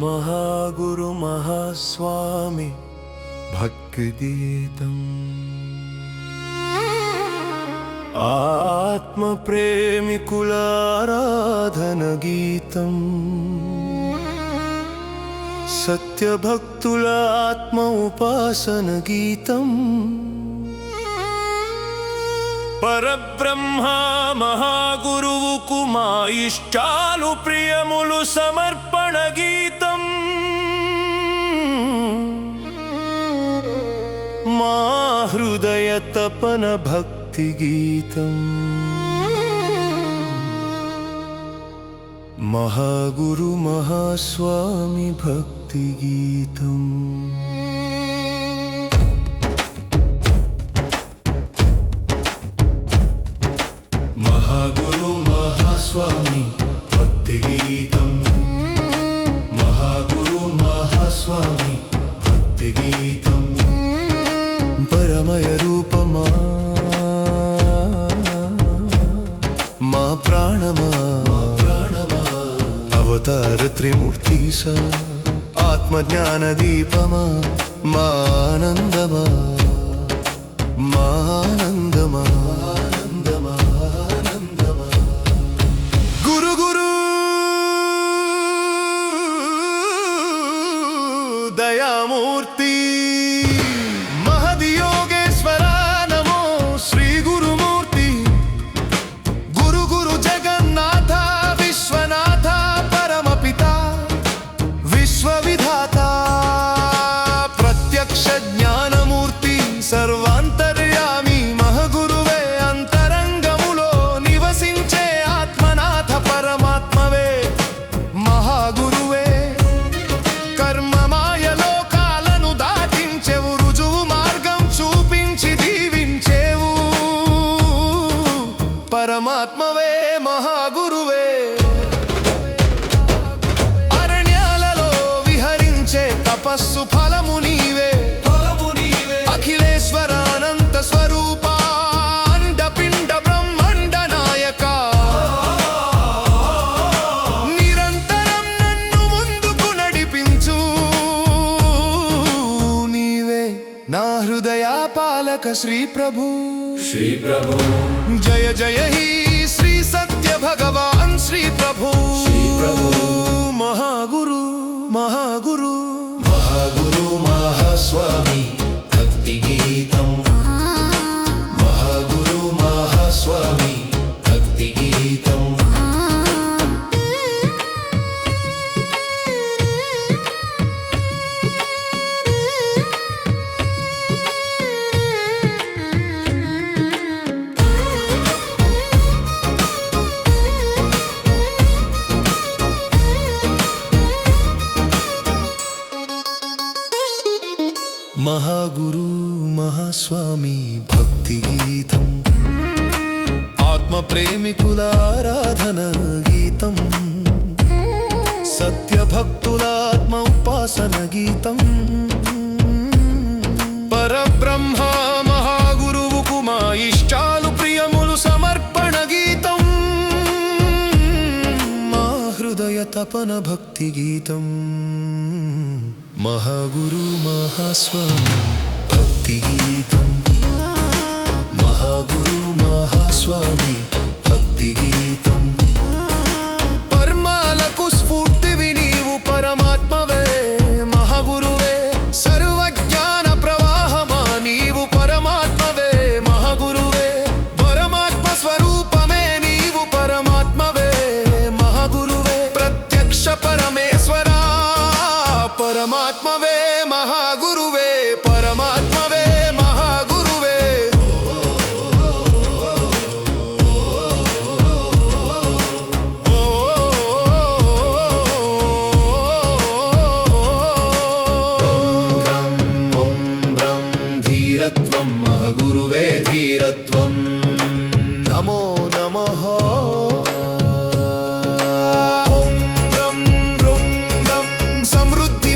महागुरु महास्वामी भक्तिगीतम् आत्मप्रेमिकुल आराधनगीतम् सत्यभक्तुल आत्म उपासनगीतम् परब्रह्म महागुरुवुकु मा इष्टालु प्रियमुलु समर्पण गीतम् मा हृदय तपन भक्ति गीतम् महागुरु महास्वामी भक्ति गीतम् महागुरु महास्वामी भक्तिगीतम् महागुरु महास्वामी भक्तिगीतम् परमय रूपमा मा प्राणमा अवतार त्रिमूर्तिसा आत्मज्ञानदीपमा मा आनन्दमा मा आनन्दमा दयामूर्ति महदियोगेश्वर नमो श्री गुरुमूर्ति गुरु गुरु जगन्नाथ विश्वनाथ परमपिता विश्वविधाता प्रत्यक्ष ज्ञानमूर्ति सर्वांतर्यामी महगुरुवे अंतरंगमुलो निवसिंचे आत्मनाथ परमात्मवे महागुरुवे परमात्मवे महागुरुवे अरण्याలలో విహరించే తపస్సు ఫలము నీవే అఖిలేశ్వర అనంత స్వరూప అండపిండ బ్రహ్మాండ నాయక నిరంతరం నన్ను ముందుకు నడిపించు నీవే నా హృదయ పాలక శ్రీ ప్రభు जय जय ही श्री सत्य भगवान श्री प्रभु महागुरु महागुरु महागुरु महास्वामी भक्ति गीतम् महागुरु महास्वामी भक्ति गीतम् महागुरु महास्वामी भक्ति गीतम् आत्म प्रेमिकुल आराधन गीतम् सत्य भक्तुल आत्म उपासन गीतम् परब्रह्म महागुरुवुकु मा इष्टालु प्रियमुलु समर्पण गीतम् मा हृदय तपन भक्ति गीतम् महागुरु महास्वामी भक्ति गीतम् महागुरु महास्वामी भक्ति गीतम् पर्माలకు స్ఫూర్తివి నీవు పరమాత్మవే మహాగురువే సర్వజ్ఞాన ప్రవాహమా నీవు పరమాత్మవే మహాగురువే పరమాత్మ స్వరూపమే నీవు పరమాత్మవే మహాగురువే ప్రత్యక్ష పరమేశ్వర परमात्मवे महागुरुवे परमात्मवे महागुरुवे ॐ ब्रं धीरत्वं महागुरुवे धीरत्वं नमो नमः समृद्धि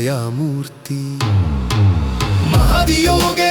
దయామూర్తి. మహదియోగే